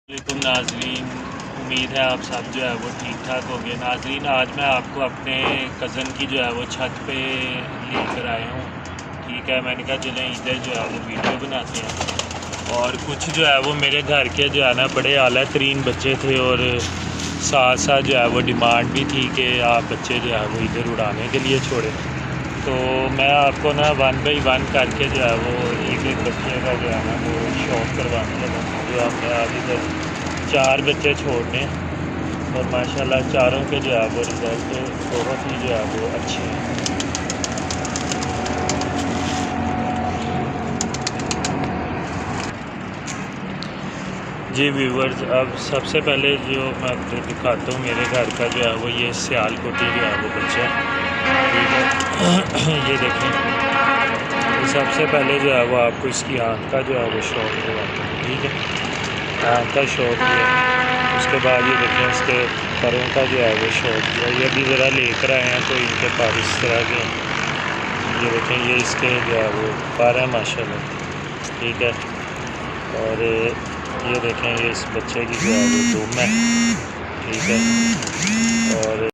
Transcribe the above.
वालेकुम नाजरीन, उम्मीद है आप सब जो है वो ठीक ठाक होंगे। नाजरीन, आज मैं आपको अपने कज़न की जो है वो छत पे लेकर आया हूँ। ठीक है, मैंने कहा चलें इधर जो है वो वीडियो बनाते हैं। और कुछ जो है वो मेरे घर के जो है ना बड़े आला तरीन बच्चे थे, और साथ साथ जो है वो डिमांड भी थी कि आप बच्चे जो है वो इधर उड़ाने के लिए छोड़ें। तो मैं आपको ना 1 बाई 1 करके जो है वो एक बच्चे का जो है ना वो शौक करवाने लगा। जो हमने आज इधर 4 बच्चे छोड़ने, और माशाल्लाह चारों के जो है वो रिज़ल्ट बहुत ही जो है वो अच्छे हैं। जी व्यूवर्स, अब सबसे पहले जो मैं आपको दिखाता हूँ मेरे घर का जो है वो ये सियालकोटी जो है वो बच्चा है। ठीक है ये देखें, तो सबसे पहले जो है वो आपको इसकी आँख का जो है वो शौक दिलाता हूँ। ठीक है, आँख का शौक दिया, उसके बाद ये देखें इसके परों का जो है वो शौक दिया। ये अभी ज़रा लेकर आए हैं तो इनके पर इस तरह के, ये देखें ये इसके जो है वो पर है माशाल्लाह। ठीक है, और ये देखें ये इस बच्चे की जो है वो दुम है। ठीक है, और